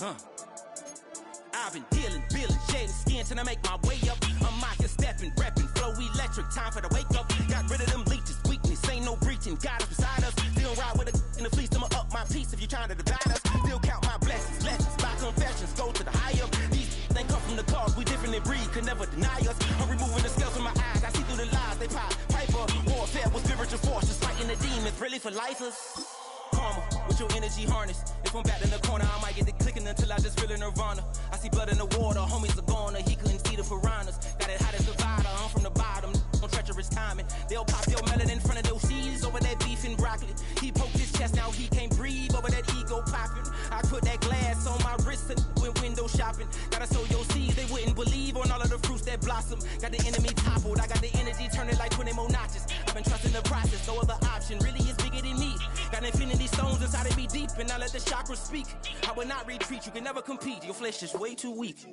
I've been dealing, feeling, shedding skin till I make my way up. I'm out here stepping, repping, flow electric, time for the wake up. Got rid of them leeches, weakness, ain't no breaching. God is beside us, still ride with a in the fleece. I'ma up my piece if you're trying to divide us. Still count my blessings, lessons, my confessions, go to the higher. These they come from the cause, we different in breed, could never deny us. I'm removing the scales from my eyes, I see through the lies, they pop. Piper, warfare with spiritual force, just fighting the demons, really for lifers. Karma, with your energy harness. If I'm back in the corner, I might get it clicking until I just feel a nirvana. I see blood in the water, homies are gone, he couldn't see the piranhas. Got it hot as Nevada, I'm from the bottom, on treacherous timing. They'll pop your melon in front of those seeds over that beef and broccoli. He poked his chest, now he can't breathe over that ego popping. I put that glass on my wrist and went window shopping. Gotta sow your seeds, they wouldn't believe on all of the fruits that blossom. Got the enemy toppled, I got the energy turning like 20 more notches. I've been trusting the process, no other option really is bigger than me. Got infinity stones inside of me deep, and I let the chakras speak. I will not retreat, you can never compete, your flesh is way too weak.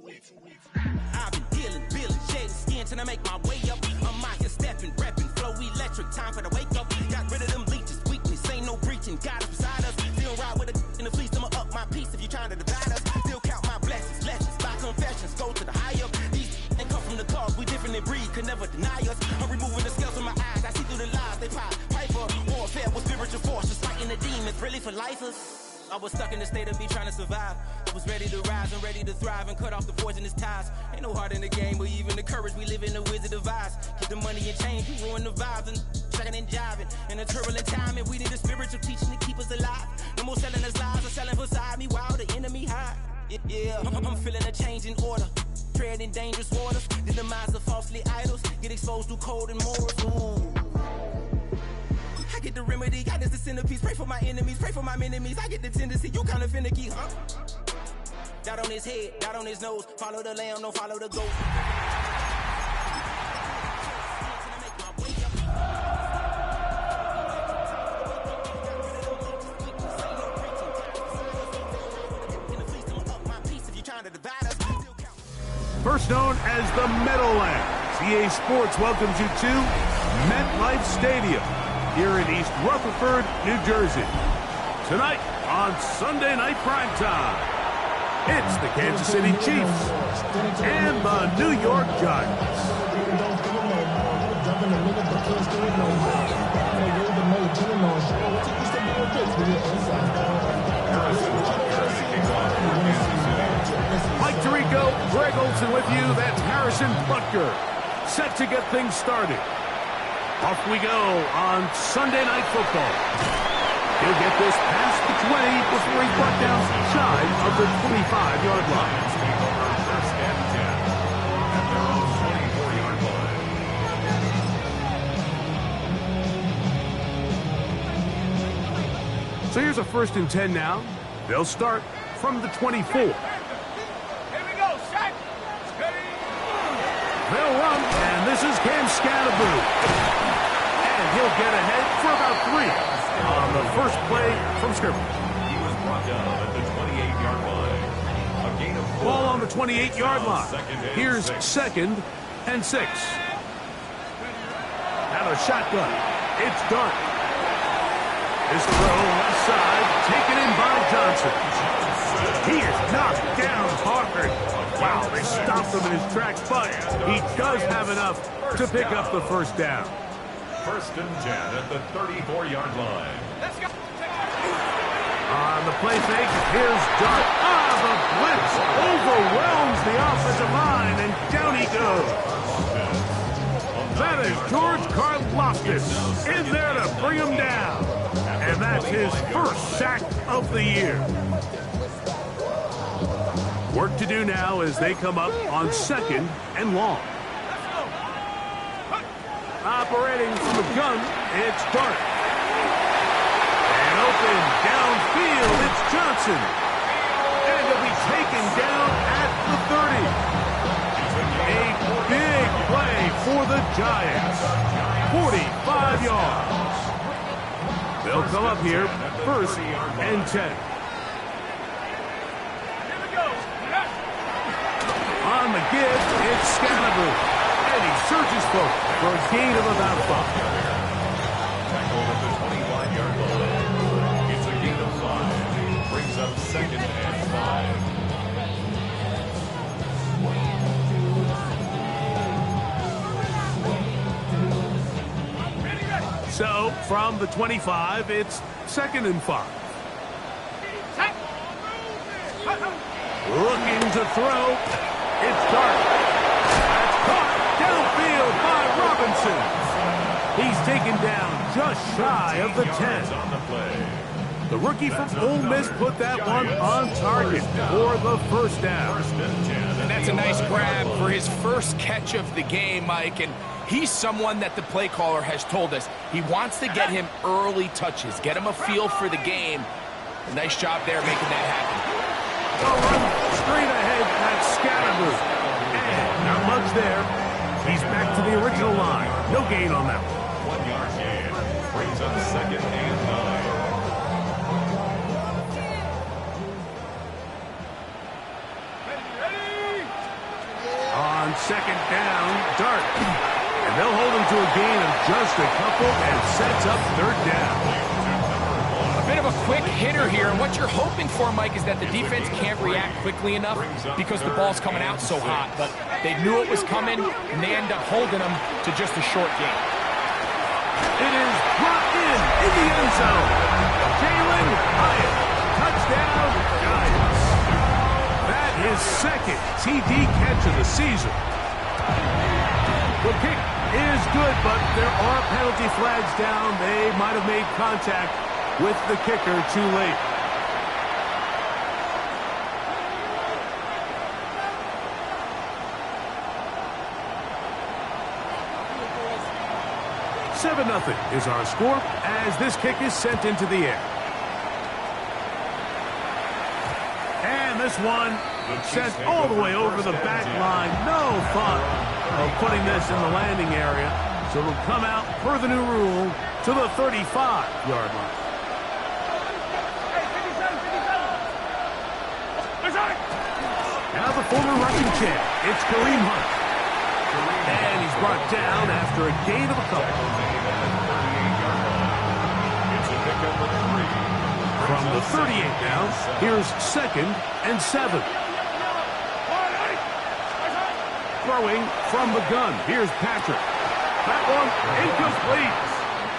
I've been dealing, feeling, shedding skin till I make my way up. I'm out here stepping, repping, flow electric, time for the wake up. Got rid of them leeches, weakness, ain't no breaching, God is beside us. Still ride with a in the fleece, I'ma up my piece if you're trying to divide us. Still count my blessings, lessons, my confessions, go to the higher. These they come from the cause, we different in breed, could never deny us. I'm removing the scales from my eyes, I see through the lies, they pop. Piper, warfare with spiritual force, just fighting the demons, really for lifers. I was stuck in the state of me trying to survive. I was ready to rise and ready to thrive and cut off the poisonous ties. Ain't no heart in the game, but even the courage we live in the wizard of eyes. Keep the money and change, we ruin the vibes and checking and jiving. In a turbulent time, and we need a spiritual teaching to keep us alive. No more selling us lies or selling beside me while the enemy hide. Yeah, I'm feeling a change in order. Treading dangerous waters, the demise of falsely idols. Get exposed through code and morals. Ooh. I get the remedy, God is the centerpiece. Pray for my enemies, pray for my enemies. I get the tendency, you kinda finicky, huh? Dot on his head, dot on his nose. Follow the lamb, don't follow the goat. First known as the Meadowlands, EA Sports welcomes you to MetLife Stadium here in East Rutherford, New Jersey. Tonight on Sunday Night Primetime, it's the Kansas City Chiefs and the New York Giants. Mike Tirico, Greg Olson with you. That's Harrison Butker, set to get things started. Off we go on Sunday Night Football. He'll get this past the 20 before he's brought down shy of the 25-yard line. First and 10 at their own 24-yard line. So here's a 1st and 10 now. They'll start from the 24. Here we go, set, steady. They'll run, and this is Cam Scatterboot. He'll get ahead for about 3 on the first play from scrimmage. He was brought down at the 28-yard line. A gain of 4. Ball on the 28-yard line. Here's 2nd and 6. Now the shotgun. It's done. This throw left side, taken in by Johnson. He is knocked down hard. Wow, they stopped him in his tracks, but he does have enough to pick up the first down. 1st and 10 at the 34-yard line. Let's go. On the play fake, here's Dart. The blitz overwhelms the offensive line, and down he goes. That is George Karlaftis in there to bring him down. And that's his first sack of the year. Work to do now as they come up on 2nd and long. Operating from the gun, it's Dart. And open downfield, it's Johnson. And he'll be taken down at the 30. A big play for the Giants. 45 yards. They'll come up here, 1st and 10. On the give, it's Scatterboot. And he surges forward for a gain of about 5. Tackled at the 25-yard line. It's a gain of 5. Brings up 2nd and 5. from the 25. It's 2nd and 5. Looking to throw. It's Dart. That's caught downfield by Robinson. He's taken down just shy of the 10. On the play. The rookie from Ole Miss put that one on target for the first down. And that's a nice grab for his first catch of the game, Mike. And he's someone that the play caller has told us he wants to get him early touches, get him a feel for the game. A nice job there making that happen. Straight ahead, that's Scatterboo. And not much there. He's back to the original line. No gain on that one. 1 yard gain. Brings up 2nd and 9. On 2nd down, Dart. And they'll hold him to a gain of just a couple and sets up 3rd down. A bit of a quick hitter here, and what you're hoping for, Mike, is that the defense can't react quickly enough because the ball's coming out so hot. But they knew it was coming, and they end up holding them to just a short gain. It is brought in the end zone. Jalen Hyatt, touchdown, Giants. That is 2nd TD catch of the season. The kick is good, but there are penalty flags down. They might have made contact with the kicker too late. Seven 0 is our score as this kick is sent into the air. And this one sent all the way over the back line. No thought of putting this in the landing area. So it'll come out per the new rule to the 35-yard line. Now the former rushing champ, it's Kareem Hunt. And he's brought down after a gain of a couple. From the 38 now, here's 2nd and 7. Throwing from the gun, here's Patrick. That one incomplete.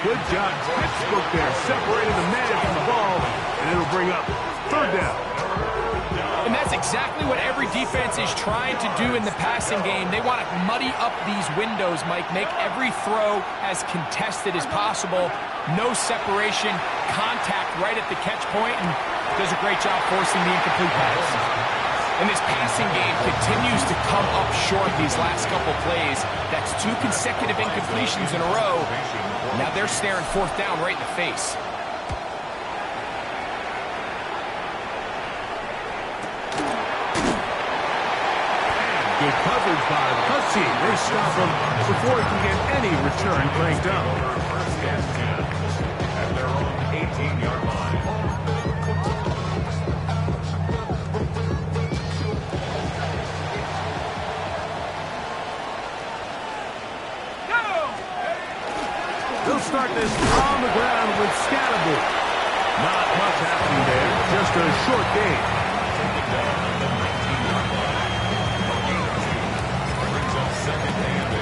Good job, textbook there, separating the man from the ball, and it'll bring up 3rd down. And that's exactly what every defense is trying to do in the passing game. They want to muddy up these windows, Mike, make every throw as contested as possible. No separation, contact right at the catch point, and does a great job forcing the incomplete pass. And this passing game continues to come up short these last couple plays. That's 2 consecutive incompletions in a row. Now they're staring 4th down right in the face. Good coverage by the Hunt team. They stop him before he can get any return cranked up. First and 10 at their own 18-yard line. They'll start this on the ground with Scatterboo. Not much happening there, just a short game. Take it down at the 19-yard line. A gain of 2. Brings up 2nd and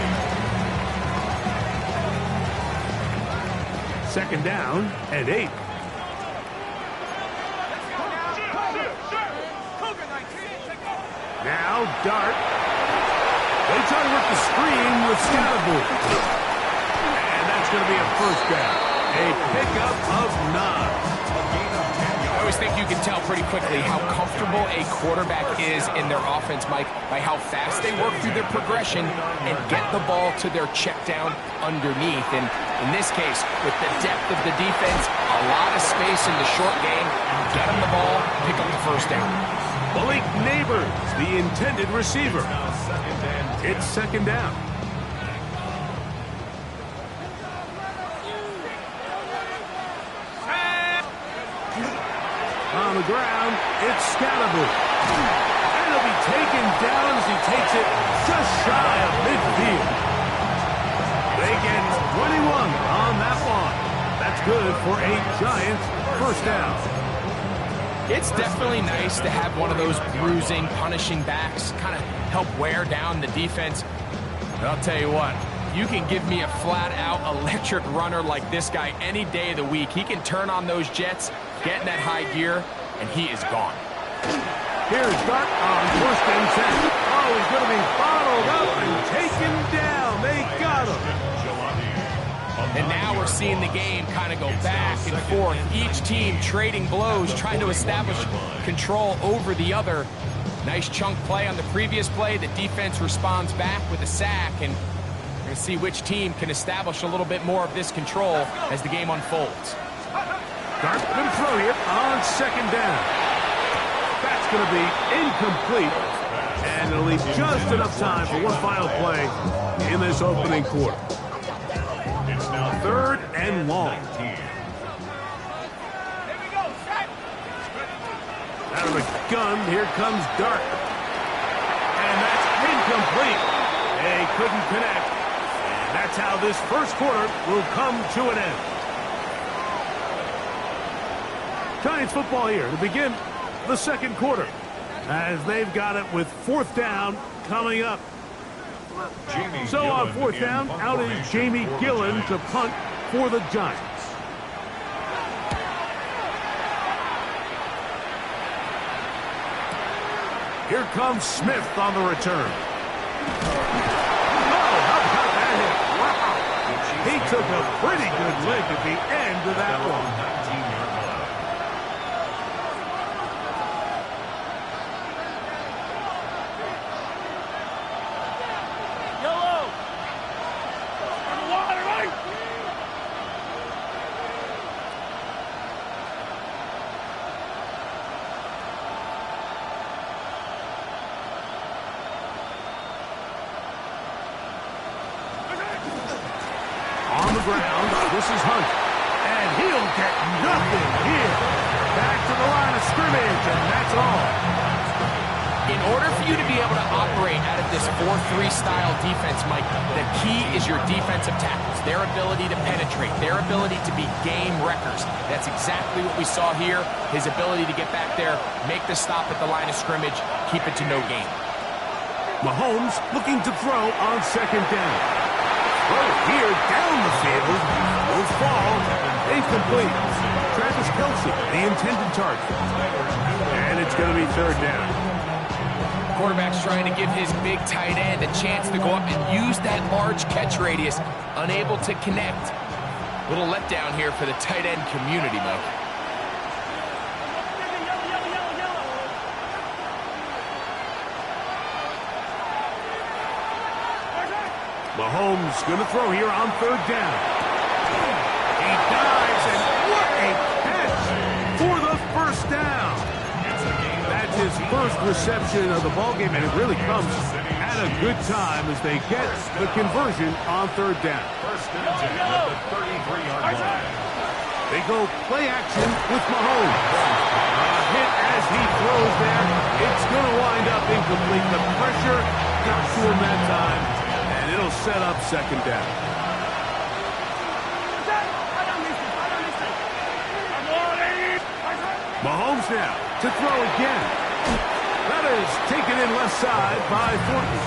8. 2nd down and 8. Now Dart. They try to work the screen with Scatterboo. And that's going to be a 1st down. A pickup of 9. I always think you can tell pretty quickly how comfortable a quarterback is in their offense, Mike, by how fast they work through their progression and get the ball to their check down underneath. And in this case, with the depth of the defense, a lot of space in the short game, get them the ball, pick up the 1st down. Malik Neighbors, the intended receiver. It's 2nd down. On the ground, it's Scatterboo. And he'll be taken down as he takes it just shy of midfield. They get 21 on that one. That's good for a Giants 1st down. It's definitely nice to have one of those bruising, punishing backs kind of help wear down the defense. But I'll tell you what, You can give me a flat-out electric runner like this guy any day of the week. He can turn on those jets, get in that high gear, and he is gone. Here's Dart on 1st and 10. Oh, he's going to be bottled up and taken down. They got him. And now we're seeing the game kind of go back and forth. Each team trading blows, trying to establish control over the other. Nice chunk play on the previous play. The defense responds back with a sack, and we're going to see which team can establish a little bit more of this control as the game unfolds. Dart going to throw here on 2nd down. That's going to be incomplete, and it'll leave just enough time for one final play in this opening quarter. 3rd and long. Out of the gun, here comes Dart. And that's incomplete. They couldn't connect. And that's how this first quarter will come to an end. Giants football here to begin the second quarter, as they've got it with 4th down coming up. So on 4th down, out is Jamie Gillen to punt for the Giants. Here comes Smith on the return. Oh, how about that hit? Wow. He took a pretty good lick at the end of that one. On the ground, this is Hunt, and he'll get nothing here. Back to the line of scrimmage, and that's all. In order for you to be able to operate out of this 4-3 style defense, Mike, the key is your defensive tackles, their ability to penetrate, their ability to be game wreckers. That's exactly what we saw here, his ability to get back there, make the stop at the line of scrimmage, keep it to no gain. Mahomes looking to throw on 2nd down. Throw here down the field will fall incomplete. Travis Kelce, the intended target. And it's going to be 3rd down. Quarterback's trying to give his big tight end a chance to go up and use that large catch radius. Unable to connect. Little letdown here for the tight end community, Mike. Mahomes going to throw here on 3rd down. He dives, and what a catch for the 1st down. That's his first reception of the ballgame, and it really comes at a good time as they get the conversion on 3rd down. First and 10 at the 33-yard line. They go play action with Mahomes. A hit as he throws there. It's going to wind up incomplete. The pressure got to him that time. It'll set up 2nd down. Mahomes now to throw again. That is taken in left side by Thornton.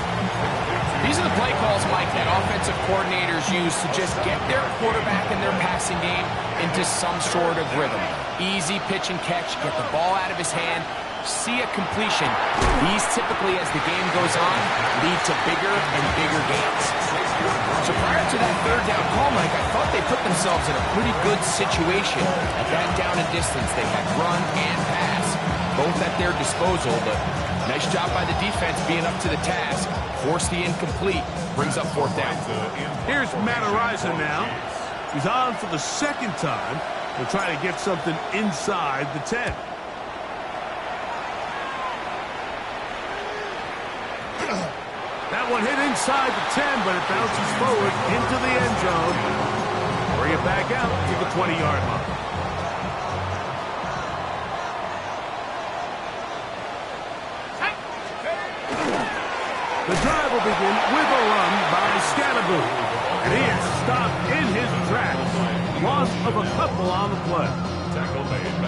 These are the play calls, Mike, that offensive coordinators use to just get their quarterback and their passing game into some sort of rhythm. Easy pitch and catch, get the ball out of his hand, see a completion. These typically, as the game goes on, lead to bigger and bigger gains. So prior to that 3rd down call, Mike, I thought they put themselves in a pretty good situation. At that down and distance, they had run and pass, both at their disposal, but nice job by the defense being up to the task. Force the incomplete, brings up 4th down. Here's Matt Araiza now. He's on for the 2nd time. He'll try to get something inside the 10. That one hit inside the 10, but it bounces forward into the end zone. Bring it back out to the 20-yard line. The drive will begin with a run by Scatterboot. And he is stopped in his tracks. Loss of a couple on the play.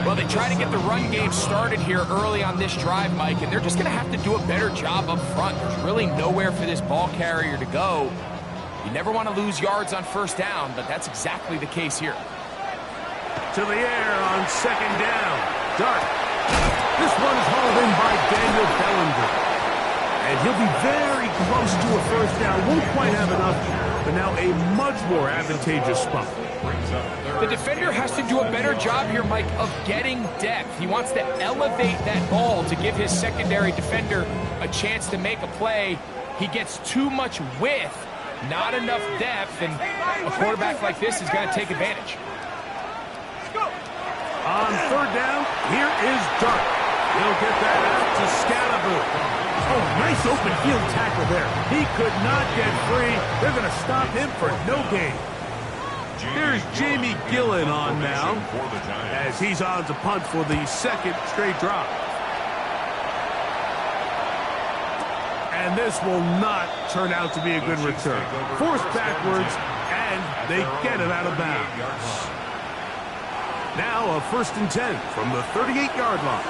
Well, they try to get the run game started here early on this drive, Mike, and they're just going to have to do a better job up front. There's really nowhere for this ball carrier to go. You never want to lose yards on first down, but that's exactly the case here. To the air on second down. Dart. This one is hauled in by Daniel Bellinger. And he'll be very close to a first down. Won't quite have enough, but now a much more advantageous spot. The defender has to do a better job here, Mike, of getting depth. He wants to elevate that ball to give his secondary defender a chance to make a play. He gets too much width, not enough depth, and a quarterback like this is going to take advantage. On third down, here is Dart. He'll get that out to Scalaboo. Oh, nice open field tackle there. He could not get free. They're going to stop him for no gain. Here's Jamie Gillen on now, as he's on to punt for the second straight drop. And this will not turn out to be a good return. Forced backwards, and they get it out of bounds. Now a 1st and 10 from the 38-yard line.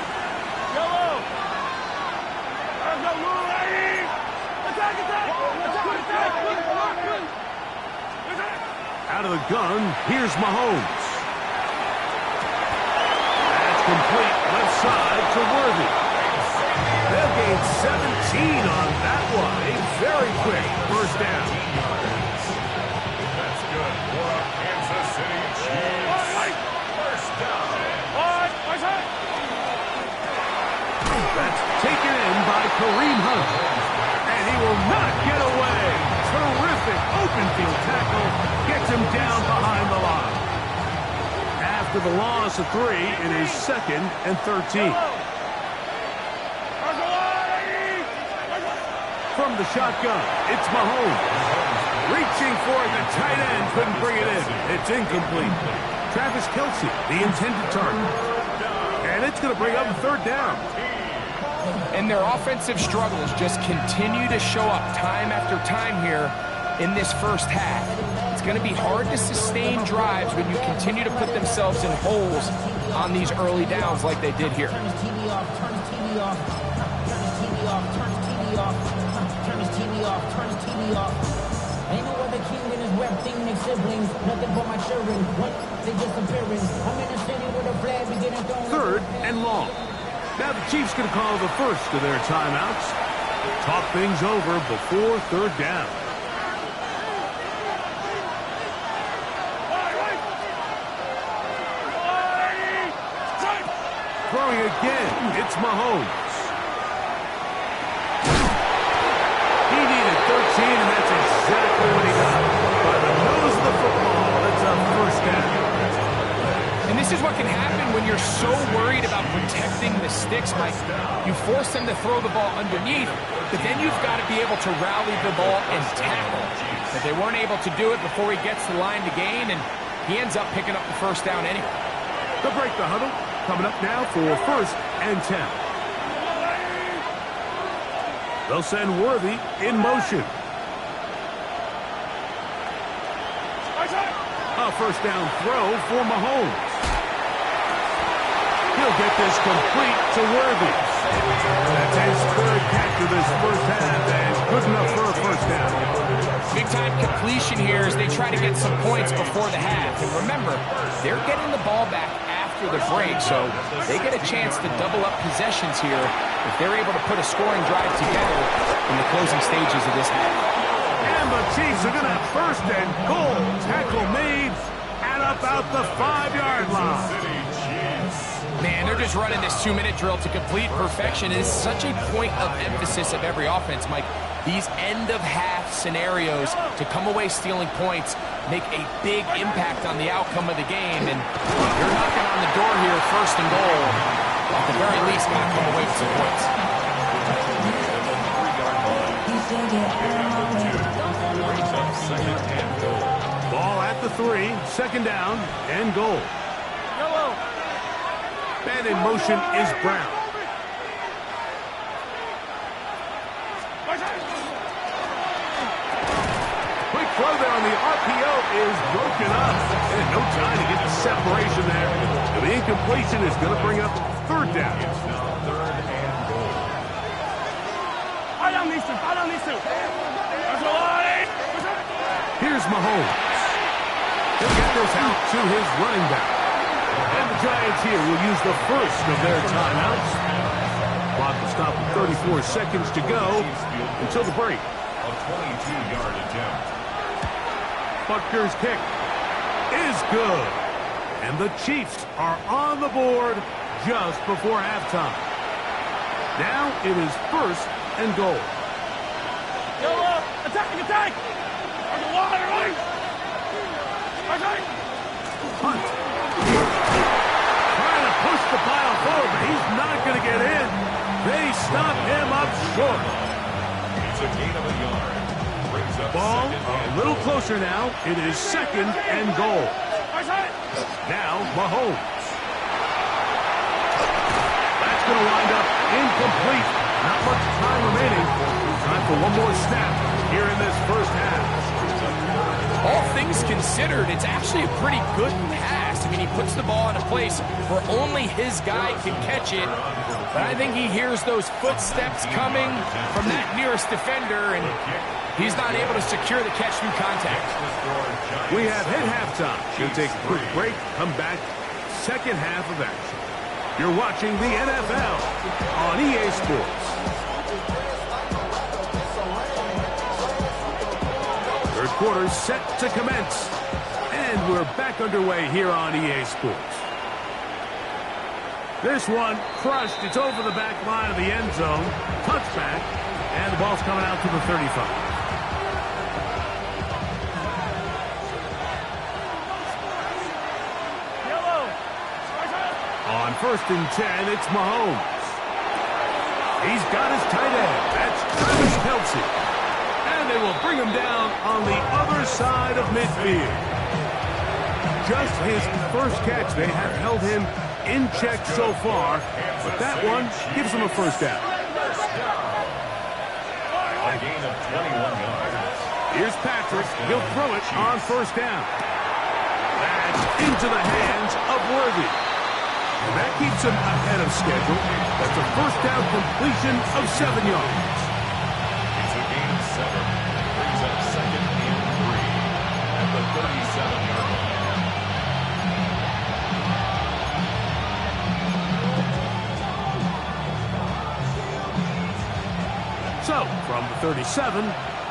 Out of the gun, here's Mahomes. That's complete left side to Worthy. They'll gain 17 on that one. A very quick first down. That's good for Kansas City Chiefs. First down. That's taken in by Kareem Hunt. And he will not get away. Terrific open field tackle. Gets him down behind the line. After the loss of 3, it is 2nd and 13. From the shotgun, it's Mahomes. Reaching for it, the tight end couldn't bring it in. It's incomplete. Travis Kelce, the intended target. And it's going to bring up a 3rd down. And their offensive struggles just continue to show up time after time here in this first half. It's going to be hard to sustain drives when you continue to put themselves in holes on these early downs like they did here. Turn his TV off, turn his TV off, turn his TV off, turn his TV off, turn his TV off, turn his TV off. Ain't no other king in his rep thing, they siblings, nothing but my children. What? They disappearing. I'm in a city with a flag beginning to 3rd and long. Now the Chiefs going to call the first of their timeouts. Talk things over before 3rd down. Throwing again, it's Mahomes. He needed 13, and that's exactly what he got. By the nose of the football, it's a first down. And this is what can happen when you're so worried about protecting the sticks, Mike. You force them to throw the ball underneath, but then you've got to be able to rally the ball and tackle. But they weren't able to do it before he gets the line to gain, and he ends up picking up the first down anyway. They'll break the huddle. Coming up now for 1st and 10. They'll send Worthy in motion. A first down throw for Mahomes. He'll get this complete to Worthy. That's his 3rd catch of this first half, and good enough for a first down. Big-time completion here as they try to get some points before the half. And remember, they're getting the ball back after the break, so they get a chance to double up possessions here if they're able to put a scoring drive together in the closing stages of this half. And the Chiefs are going to have 1st and goal. Tackle made at about the 5-yard line. Man, they're just running this 2-minute drill to complete perfection. It is such a point of emphasis of every offense, Mike. These end-of-half scenarios to come away stealing points make a big impact on the outcome of the game. And you're knocking on the door here, 1st and goal. At the very least, got to come away with some points. Ball at the 3, 2nd down, and goal. Man in motion is Brown. Quick throw there on the RPO is broken up. And no time to get the separation there. So the incompletion is going to bring up 3rd down. Here's Mahomes. He'll get this out to his running back. And the Giants here will use the first of their timeouts. Clock will stop with 34 seconds to go until the break. A 22-yard attempt. Butker's kick is good. And the Chiefs are on the board just before halftime. Now it is first and goal. Yellow, attack, attack! On the water, right? Hunt. Trying to push the pile forward, but he's not going to get in. They stop him up short. It's a gain of a yard. Brings up Ball second a and little closer now. It is second and goal. Now Mahomes. That's going to wind up incomplete. Not much time remaining. Time for one more snap here in this first half. All things considered, it's actually a pretty good pass. I mean, he puts the ball in a place where only his guy can catch it. But I think he hears those footsteps coming from that nearest defender, and he's not able to secure the catch through contact. We have hit halftime. We'll take a quick break, come back, second half of action. You're watching the NFL on EA Sports. Third quarter set to commence. And we're back underway here on EA Sports. This one crushed. It's over the back line of the end zone. Touchback. And the ball's coming out to the 35. On first and 10, it's Mahomes. He's got his tight end. That's Travis Kelce. And they will bring him down on the other side of midfield. Just his first catch. They have held him in check so far, but that one gives him a first down. a gain of 21 yards. Here's Patrick. He'll throw it on first down. That's into the hands of Worthy. And that keeps him ahead of schedule. That's a first down completion of 7 yards. It's a gain of 7. Brings up second and 3 at the 37-yard line. So, from the 37,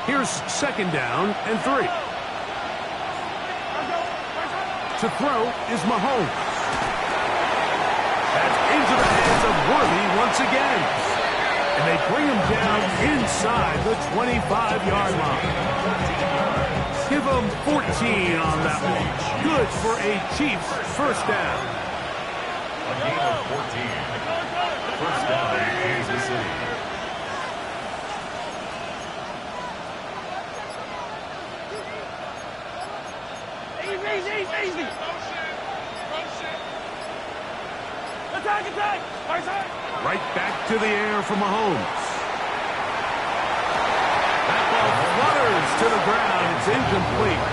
here's second down and 3. To throw is Mahomes. That's into the hands of Worthy once again. And they bring him down inside the 25-yard line. Give him 14 on that one. Good for a Chiefs first down. A gain of 14. First down, Kansas City. Easy. Attack. Right back to the air for Mahomes. That ball flutters to the ground. It's incomplete.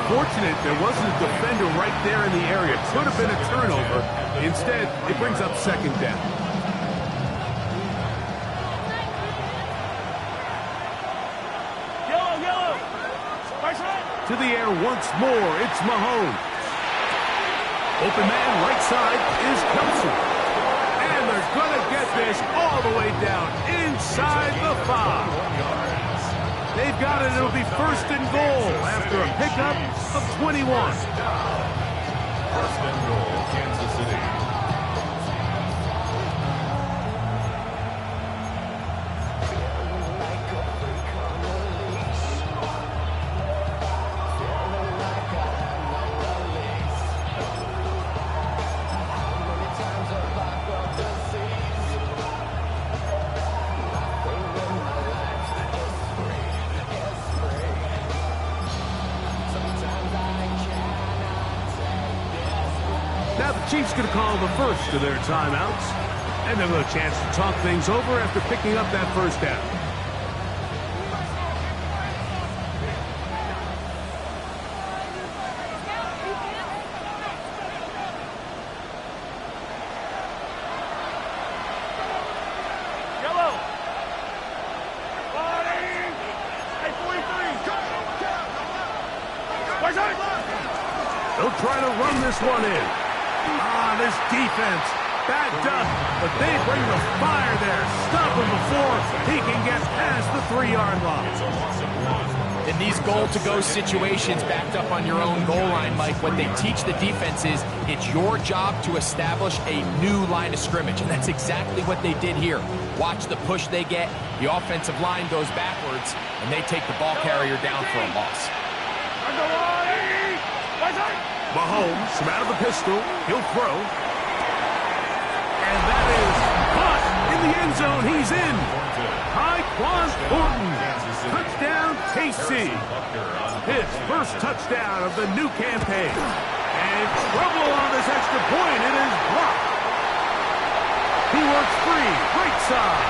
Fortunate there wasn't a defender right there in the area. Could have been a turnover. Instead, it brings up second down. Yellow. To the air once more. It's Mahomes. Open man right side is Kelce. And they're going to get this all the way down inside the 5. They've got it. It'll be first and goal after a pickup of 21. First and goal, Kansas City. Now the Chiefs going to call the first of their timeouts. And they'll have a chance to talk things over after picking up that first down. Yellow. 43. They'll try to run this one in. This defense backed up, but they bring the fire there. Stop him before he can get past the 3-yard line. In these goal-to-go situations, backed up on your own goal line, Mike, what they teach the defense is it's your job to establish a new line of scrimmage, and that's exactly what they did here. Watch the push they get. The offensive line goes backwards, and they take the ball carrier down for a loss. Mahomes from out of the pistol. He'll throw. And that is caught in the end zone. He's in. Tyquan Thornton. Touchdown, KC. His first touchdown of the new campaign. And trouble on this extra point. It is blocked. He works free. Right side.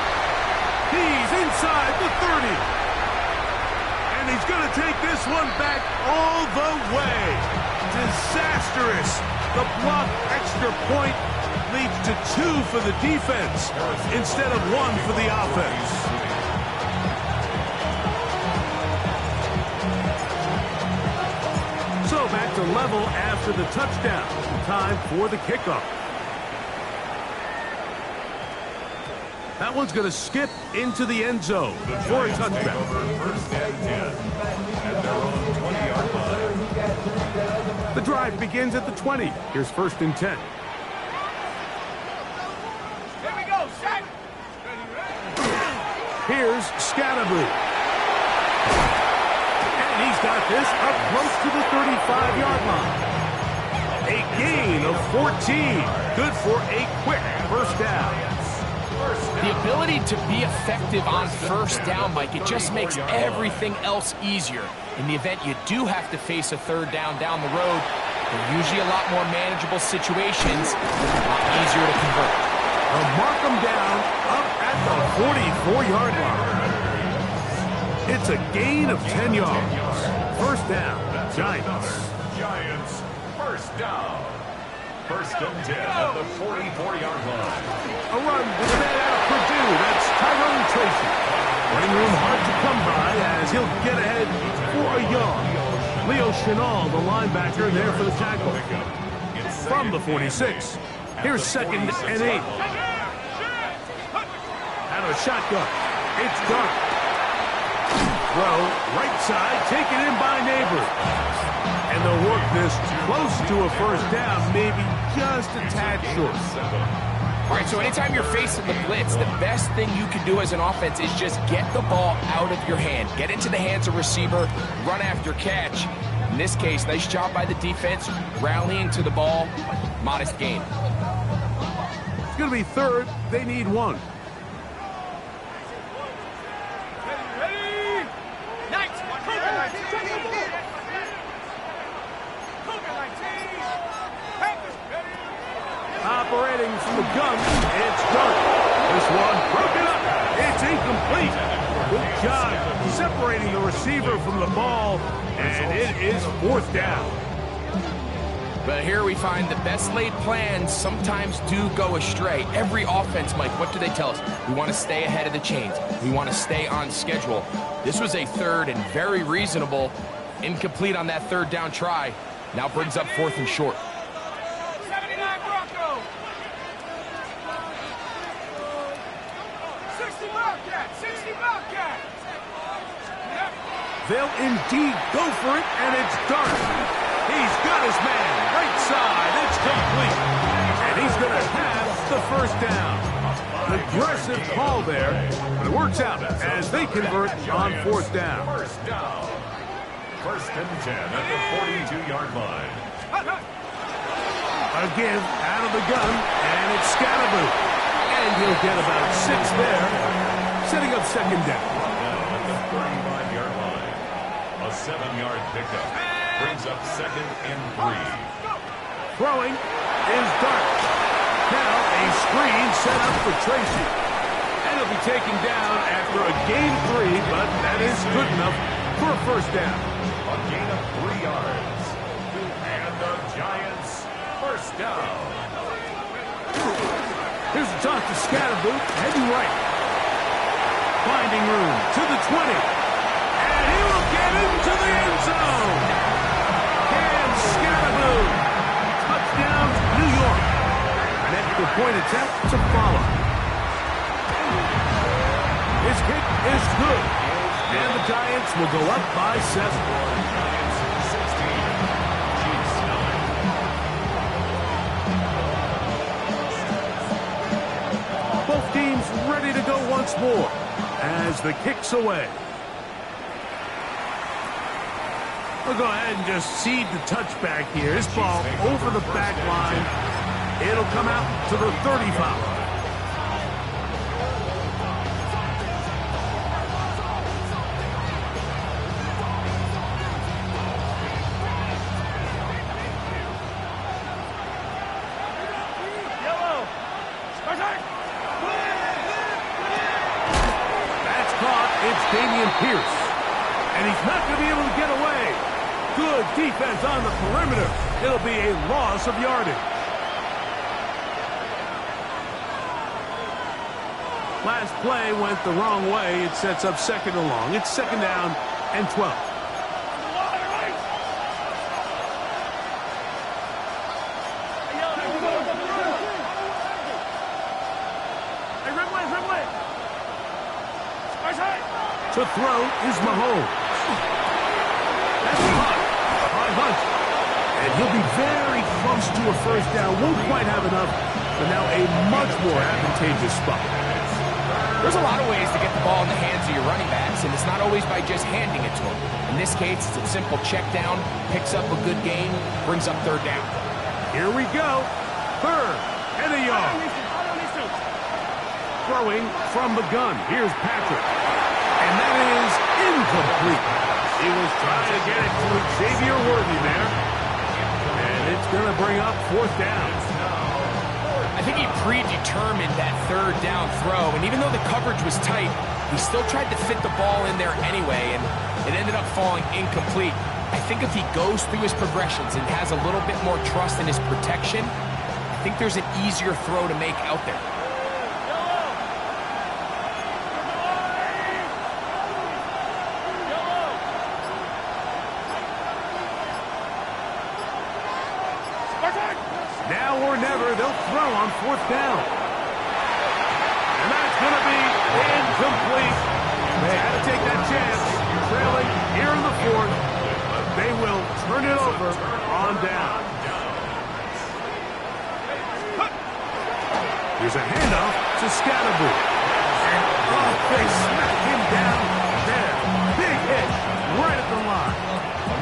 He's inside the 30. And he's going to take this one back all the way. Disastrous. The blocked extra point leads to 2 for the defense instead of 1 for the offense. So back to level after the touchdown. Time for the kickoff. That one's going to skip into the end zone for a touchdown. First and 10 at their own 20-yard line. The drive begins at the 20. Here's first and 10. Here we go, set. Here's Scatterboot. And he's got this up close to the 35-yard line. A gain of 14. Good for a quick first down. The ability to be effective on first down, Mike, it just makes everything else easier. In the event you do have to face a third down the road, they're usually a lot more manageable situations, a lot easier to convert. They'll mark them down up at the 44-yard line. It's a gain of 10 yards. First down, Giants. Giants, first down. First and 10 at the 44-yard line. A run with a man out of Purdue. That's Tyrone Tracy. Running room hard to come by as he'll get ahead for a yard. Leo Chenal, the linebacker, there for the tackle. From the 46. Here's second and 8. Out of a shotgun. It's dark. Throw, right side, taken in by Neighbor. And they'll work this close to a first down, maybe just a tad short. All right, so anytime you're facing the blitz, the best thing you can do as an offense is just get the ball out of your hand. Get into the hands of receiver, run after catch. In this case, nice job by the defense, rallying to the ball. Modest gain. It's going to be third. They need 1. Operating from the gun, it's dark. This one broken up. It's incomplete. Good job separating the receiver from the ball, and it is fourth down. But here we find the best laid plans sometimes do go astray. Every offense, Mike, what do they tell us? We want to stay ahead of the chains. We want to stay on schedule. This was a third and very reasonable. Incomplete on that third down try. Now brings up fourth and short. They'll indeed go for it, and it's dark. He's got his man. Right side. It's complete. And he's going to have the first down. Aggressive call there, but it works out as they convert on fourth down. First down. First and 10 at the 42-yard line. Again, out of the gun, and it's Scatterboot. And he'll get about 6 there, setting up second down. Now at the 35-yard line. A 7-yard pickup brings up second and 3. Throwing is Dart. Now a screen set up for Tracy. And he'll be taken down after a gain 3, but that is good enough for a first down. A gain of 3 yards. And the Giants first down. Here's the toss to Scatterboot, heading right. Finding room to the 20. And he will get into the end zone. Cam Scatterboot three-point attempt to follow. His kick is good. And the Giants will go up by 7. Giants 16, Chiefs 9. Both teams ready to go once more as the kick's away. We'll go ahead and just cede the touchback here. This ball over the back line. It'll come out to the 35. Pierce, and he's not going to be able to get away. Good defense on the perimeter. It'll be a loss of yardage. Last play went the wrong way. It sets up second and long. It's second down and 12. To throw is Mahomes. That's caught by Hunt. And he'll be very close to a first down. Won't quite have enough, but now a much more advantageous spot. There's a lot of ways to get the ball in the hands of your running backs, and it's not always by just handing it to them. In this case, it's a simple check down, picks up a good gain, brings up third down. Here we go. Third and a yard. Throwing from the gun. Here's Patrick. And that is incomplete. He was trying to get it to Xavier Worthy there. And it's going to bring up fourth down. I think he predetermined that third down throw, and even though the coverage was tight, he still tried to fit the ball in there anyway, and it ended up falling incomplete. I think if he goes through his progressions and has a little bit more trust in his protection, I think there's an easier throw to make out there. Now or never, they'll throw on fourth down. And that's going to be incomplete. They had to take that chance. Trailing here in the fourth, but they will turn it over on down. Here's a handoff to Scatterbo. And they smack him down there. Big hit right at the line.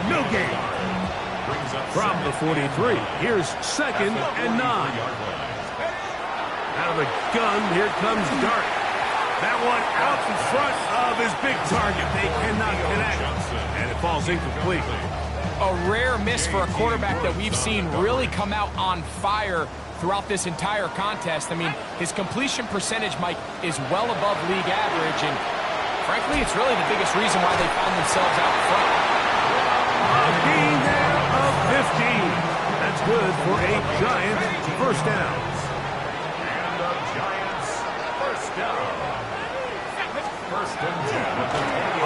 No gain. From the 43, here's second and 9. Out of the gun, here comes Dart. That one out in front of his big target. They cannot connect, and it falls incomplete. A rare miss for a quarterback that we've seen really come out on fire throughout this entire contest. I mean, his completion percentage, Mike, is well above league average, and frankly, it's really the biggest reason why they found themselves out front. A gain there. 15. That's good for a Giants first down. And the Giants first down. First and 10.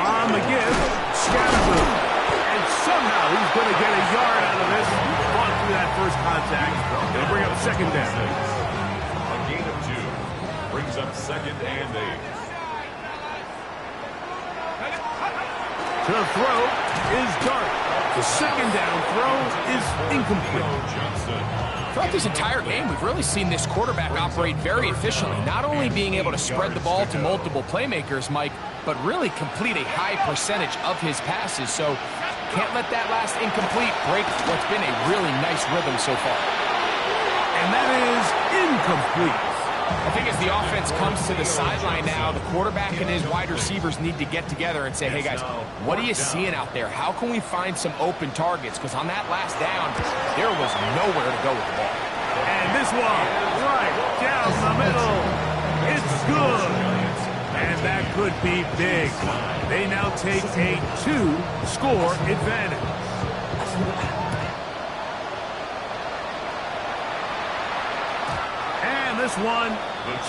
On the give, Scatterbo. And somehow he's going to get a yard out of this. Fought through that first contact. It'll bring up second down. A gain of 2 brings up second and 8. To throw is Dart. The second down throw is incomplete. Throughout this entire game, we've really seen this quarterback operate very efficiently, not only being able to spread the ball to multiple playmakers, Mike, but really complete a high percentage of his passes. So can't let that last incomplete break what's been a really nice rhythm so far. And that is incomplete. I think as the offense comes to the sideline now, the quarterback and his wide receivers need to get together and say, hey guys, what are you seeing out there? How can we find some open targets? Because on that last down, there was nowhere to go with the ball. And this one, right down the middle. It's good. And that could be big. They now take a 2-score advantage. This one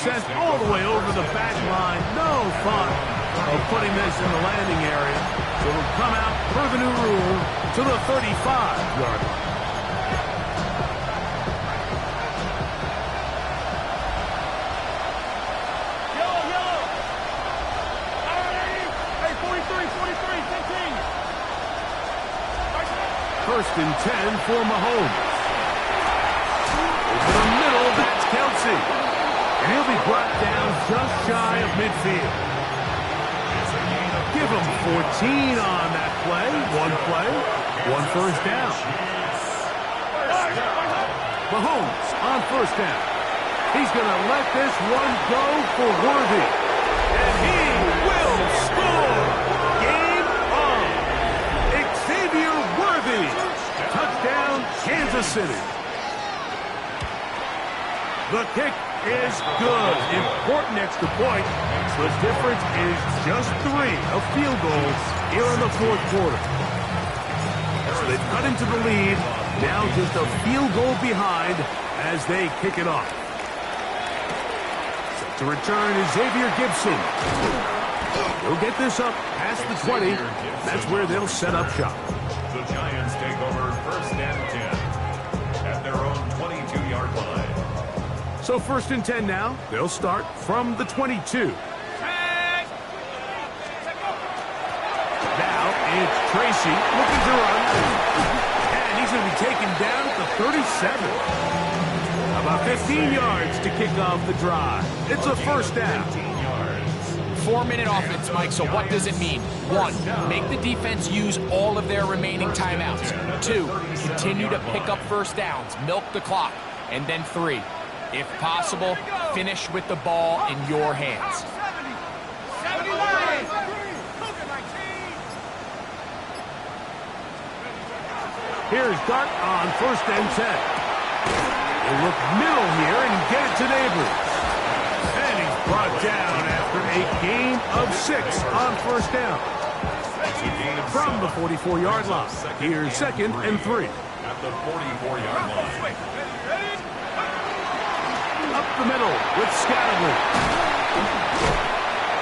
sent all the way over the back line. No thought of putting this in the landing area. So it'll come out per the new rule to the 35-yard line. First and 10 for Mahomes. Over the middle, that's Kelsey. And he'll be brought down just shy of midfield. Give him 14 on that play. One first down. Mahomes on first down. He's going to let this one go for Worthy. And he will score. Game on. Xavier Worthy. Touchdown, Kansas City. The kick is good. Important extra point. The difference is just 3 of field goals here in the fourth quarter. So they've cut into the lead. Now just a field goal behind as they kick it off. Set to return is Xavier Gibson. He'll get this up past the 20. That's where they'll set up shop. The Giants take over first and 10 at their own 22-yard line. So first and 10 now. They'll start from the 22. Now it's Tracy looking to run. And he's going to be taken down at the 37. About 15 yards to kick off the drive. It's a first down. 4-minute offense, Mike, so what does it mean? 1, make the defense use all of their remaining timeouts. 2, continue to pick up first downs, milk the clock. And then 3, if possible, finish with the ball in your hands. Here's Dart on first and 10. They look middle here and get it to Neighbors. And he's brought down after a gain of 6 on first down. From the 44-yard line. Here's second and 3. At the 44-yard line. Up the middle with Scatterly.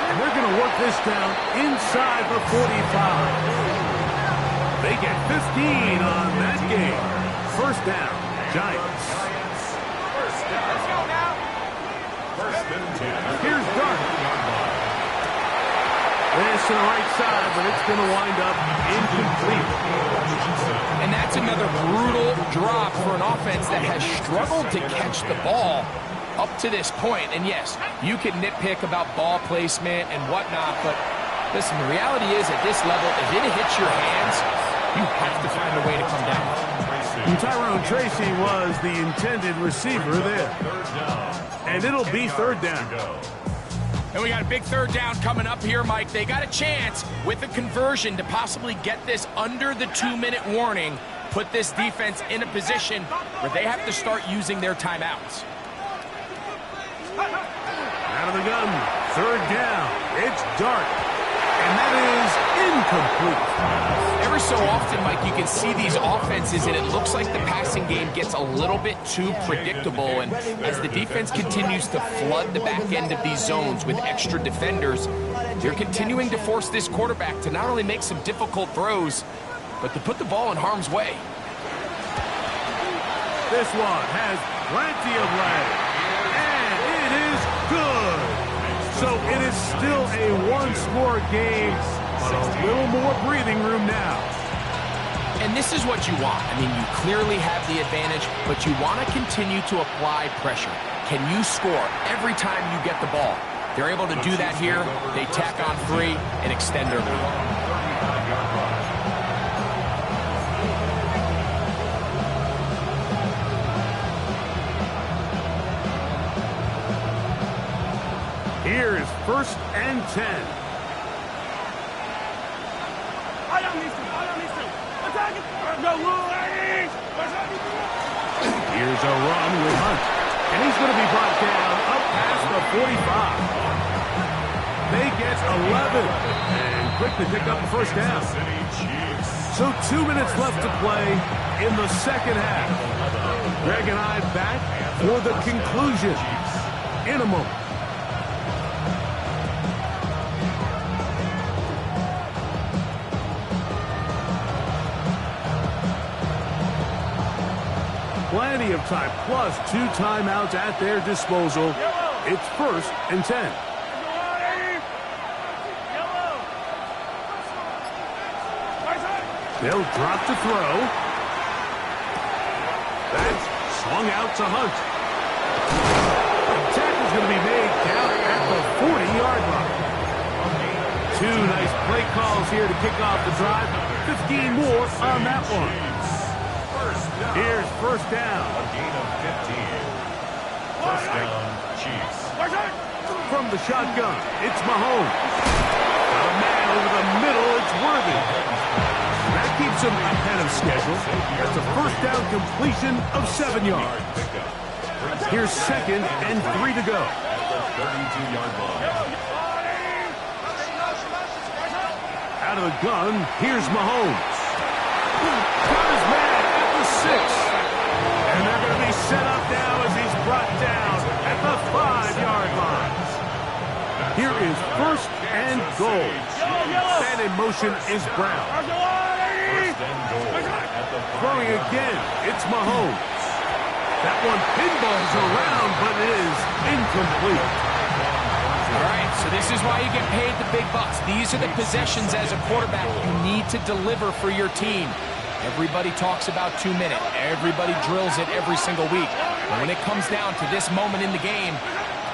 And they're going to work this down inside the 45. They get 15 on that game. First down, Giants. Here's Dart. This to the right side, but it's going to wind up incomplete. And that's another brutal drop for an offense that has struggled to catch the ball up to this point. And yes, you can nitpick about ball placement and whatnot, but listen, the reality is at this level, if it hits your hands, you have to find a way to come down. And Tyrone Tracy was the intended receiver there. And it'll be third down. And we got a big third down coming up here, Mike. They got a chance with a conversion to possibly get this under the 2-minute warning, put this defense in a position where they have to start using their timeouts. Out of the gun, third down. It's Dart. And that is incomplete. Every so often, Mike, you can see these offenses, and it looks like the passing game gets a little bit too predictable. And as the defense continues to flood the back end of these zones with extra defenders, they're continuing to force this quarterback to not only make some difficult throws, but to put the ball in harm's way. This one has plenty of leg. And it is good. So it is still a one-score game, but a little more breathing room now. And this is what you want. I mean, you clearly have the advantage, but you want to continue to apply pressure. Can you score every time you get the ball? They're able to do that here. They tack on 3 and extend their lead. Here is first and 10. Here's a run with Hunt. And he's going to be brought down up past the 45. They get 11. And quickly pick up the first down. So 2 minutes left to play in the second half. Greg and I back for the conclusion in a moment. Plenty of time, plus 2 timeouts at their disposal. It's first and 10. They'll drop to throw. swung out to Hunt. The tackle's going to be made down at the 40-yard line. Two nice play calls here to kick off the drive. 15 more on that one. Here's first down. A gain of 15. First down, Chiefs. From the shotgun, it's Mahomes. Got a man over the middle, it's Worthy. That keeps him ahead of schedule. That's a first down completion of 7 yards. Here's second and 3 to go. At the 32-yard line. Out of the gun, here's Mahomes. Got his man at the 6. And they're going to be set up now as he's brought down at the 5-yard line. Here is first and goal. And in motion is Brown. First and goal. At the 5. Throwing again, it's Mahomes. That one pinballs around, but it is incomplete. All right, so this is why you get paid the big bucks. These are the possessions as a quarterback you need to deliver for your team. Everybody talks about 2 minutes. Everybody drills it every single week. But when it comes down to this moment in the game,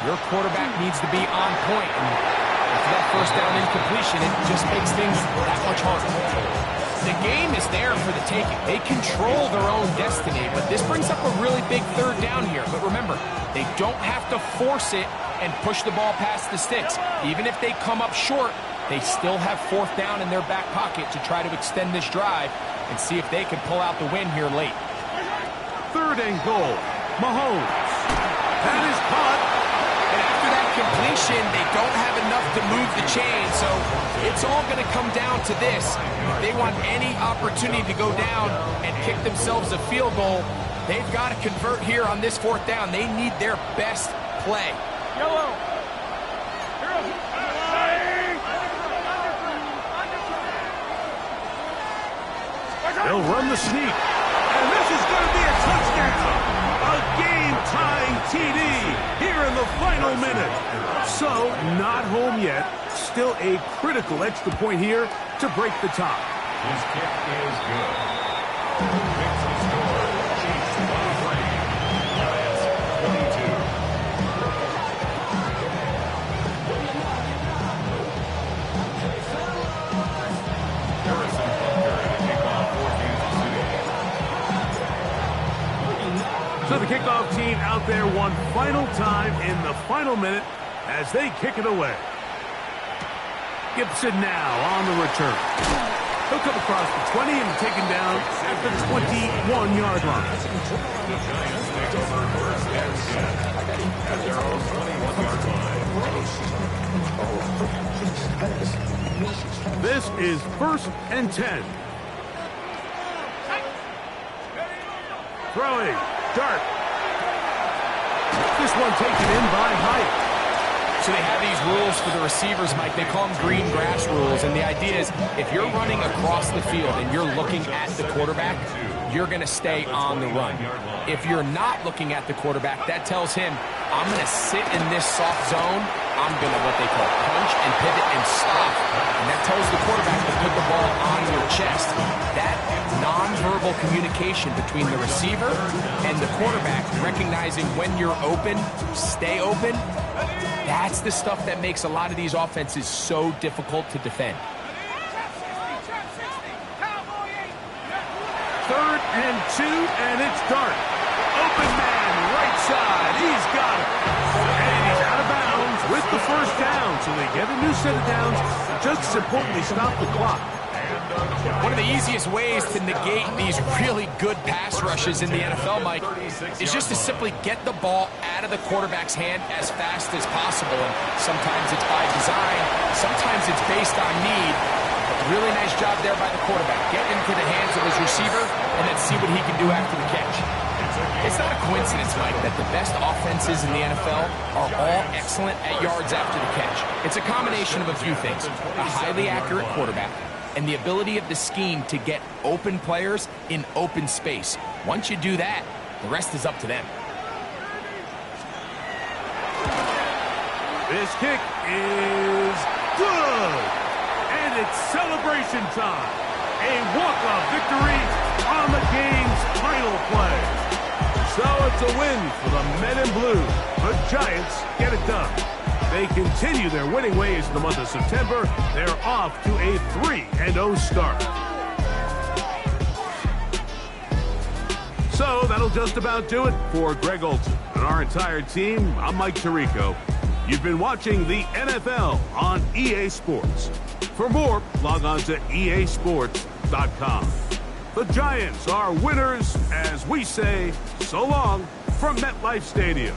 your quarterback needs to be on point. And after that first down incompletion, it just makes things that much harder. The game is there for the taking. They control their own destiny, but this brings up a really big third down here. But remember, they don't have to force it and push the ball past the sticks. Even if they come up short, they still have fourth down in their back pocket to try to extend this drive and see if they can pull out the win here late. Third and goal. Mahomes. That is caught. And after that completion, they don't have enough to move the chain, so it's all going to come down to this. If they want any opportunity to go down and kick themselves a field goal, they've got to convert here on this fourth down. They need their best play. Yellow. They'll run the sneak. And this is going to be a touchdown. A game-tying TD here in the final minute. So, not home yet. Still a critical extra point here to break the tie. His kick is good. Makes the score. Chiefs 23. Giants 22. Harrison Butker to kick off for Kansas City. So the kickoff team out there one final time in the final minute as they kick it away. Gibson now on the return. He'll come across the 20 and taken down at the 21-yard line. The Giants take over first and 10 at their own 21-yard line. This is first and 10. Throwing. Dart. This one taken in by Hyatt. So they have these rules for the receivers, Mike. They call them green grass rules. And the idea is if you're running across the field and you're looking at the quarterback, you're going to stay on the run. If you're not looking at the quarterback, that tells him, I'm going to sit in this soft zone. I'm going to what they call punch and pivot and stop. And that tells the quarterback to put the ball on your chest. That nonverbal communication between the receiver and the quarterback, recognizing when you're open, stay open, that's the stuff that makes a lot of these offenses so difficult to defend. Third and 2, and it's Dart. Open man, right side. He's got it. And he's out of bounds with the first down. So they get a new set of downs. Just as importantly, stop the clock. One of the easiest ways to negate these really good pass rushes in the NFL, Mike, is just to simply get the ball out of the quarterback's hand as fast as possible. And sometimes it's by design, sometimes it's based on need. But really nice job there by the quarterback. Get into the hands of his receiver and then see what he can do after the catch. It's not a coincidence, Mike, that the best offenses in the NFL are all excellent at yards after the catch. It's a combination of a few things. A highly accurate quarterback, and the ability of the scheme to get open players in open space. Once you do that, the rest is up to them. This kick is good. And it's celebration time. A walk-off victory on the game's final play. So it's a win for the men in blue. The Giants get it done. They continue their winning ways in the month of September. They're off to a 3-0 start. So that'll just about do it for Greg Olson and our entire team. I'm Mike Tirico. You've been watching the NFL on EA Sports. For more, log on to easports.com. The Giants are winners as we say so long from MetLife Stadium.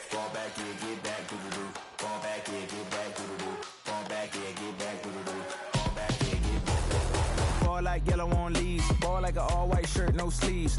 Fall back, yeah, get back, doo-doo-doo. Fall back, yeah, get back, doo-doo-doo. Fall back, yeah, get back, doo-doo-doo. Fall back, yeah, get back. Fall like yellow on leaves. Ball like an all-white shirt, no sleeves.